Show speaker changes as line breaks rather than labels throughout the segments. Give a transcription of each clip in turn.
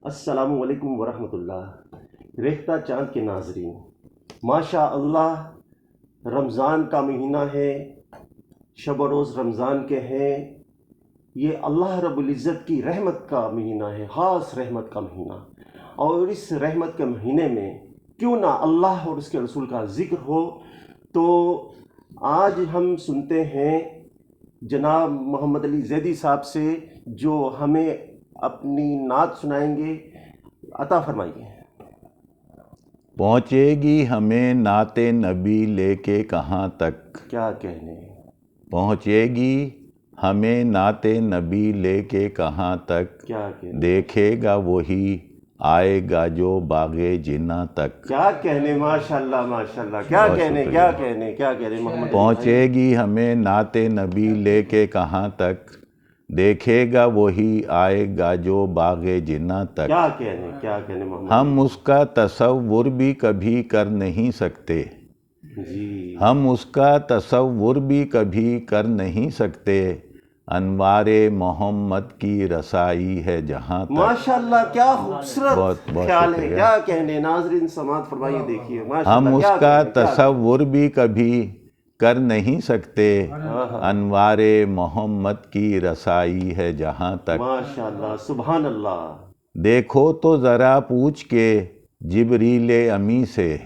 السلام علیکم ورحمۃ اللہ۔ ریختہ چاند کے ناظرین، ماشاء اللہ رمضان کا مہینہ ہے، شب و روز رمضان کے ہیں۔ یہ اللہ رب العزت کی رحمت کا مہینہ ہے، خاص رحمت کا مہینہ، اور اس رحمت کے مہینے میں کیوں نہ اللہ اور اس کے رسول کا ذکر ہو۔ تو آج ہم سنتے ہیں جناب محمد علی زیدی صاحب سے، جو ہمیں اپنی نعت سنائیں گے۔ عطا فرمائیے۔
پہنچے گی ہمیں نعت نبی لے کے کہاں تک،
کیا کہنے،
پہنچے گی ہمیں نعت نبی لے کے کہاں تک،
کیا کہنے،
دیکھے گا وہی آئے گا جو باغ جنہ تک۔
کیا کہنے، ماشاءاللہ ماشاءاللہ، کیا
بہت
کہنے،
شکریہ۔
کیا کہنے، کیا کہنے محمد علی
پہنچے
بھائی۔
گی ہمیں نعت نبی لے کے کہاں تک، دیکھے گا وہی آئے گا جو باغ جنہ تک۔
کیا کہنے، کیا کہنے محمد
ہم اس کا تصور بھی کبھی کر نہیں سکتے،
جی،
ہم اس کا تصور بھی کبھی کر نہیں سکتے، انوار محمد کی رسائی ہے جہاں تک۔
ماشاءاللہ کیا خوبصورت
بہت بہت
خیال ہے،
شکریہ۔
کیا کہنے، ناظرین سماعت فرمائیے، دیکھیے
ہم
ماشاءاللہ
اس
کیا
کا
کہنے، کیا
تصور بھی کبھی کر نہیں سکتے، انوار محمد کی رسائی ہے جہاں تک۔
ماشاءاللہ، سبحان اللہ۔
دیکھو تو ذرا پوچھ کے جبریل امی سے،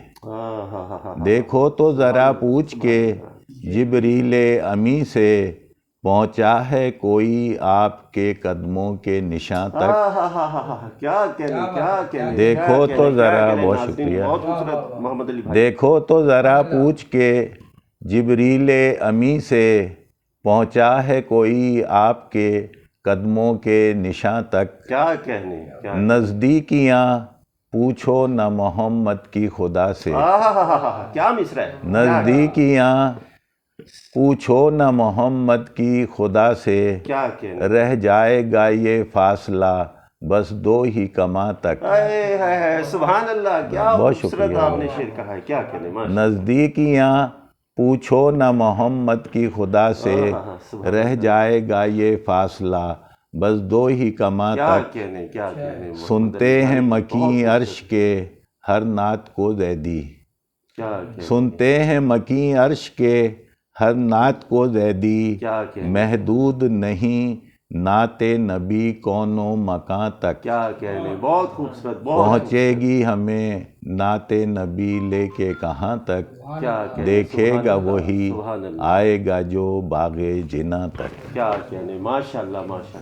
دیکھو تو ذرا پوچھ کے جبریل امی سے، پہنچا ہے کوئی آپ کے قدموں کے نشاں تک۔
کیا کہنے، کیا کہنے،
دیکھو تو ذرا، بہت شکریہ۔
بہت خوبصورت محمد علی بھائی۔
دیکھو تو ذرا پوچھ کے جبریل امی سے، پہنچا ہے کوئی آپ کے قدموں کے نشاں تک۔
کیا کہنے، کیا
نزدیکیاں پوچھو نہ محمد کی خدا سے،
کیا مصرع ہے،
نزدیکیاں پوچھو نہ محمد کی خدا سے،
کیا کہنے،
رہ جائے گا یہ فاصلہ بس دو ہی کماں تک۔
سبحان اللہ، کیا
بہت
خوبصورت
شکریہ۔
آپ نے شعر کہا ہے، کیا کہنے، ماشاءاللہ۔
نزدیکیاں پوچھو نہ محمد کی خدا سے، رہ جائے گا یہ فاصلہ بس دو ہی کماں
کیا
تک۔
کہنے، کیا کہنے،
سنتے ہیں مکیں عرش کے ہر نعت کو زیدی،
کیا کہنے،
سنتے ہیں مکیں عرش کے ہر نعت کو زیدی،
کیا کہنے،
محدود نہیں نعت نبی کون و مکاں تک۔
کیا کہنے، بہت خوبصورت، بہت
پہنچے گی ہمیں نعت نبی لے کے کہاں تک،
کیا کہنے،
دیکھے
سبحان
گا
اللہ،
وہی
سبحان اللہ،
آئے گا جو باغ جنہ تک۔
کیا کہنے، ماشاءاللہ ماشاءاللہ۔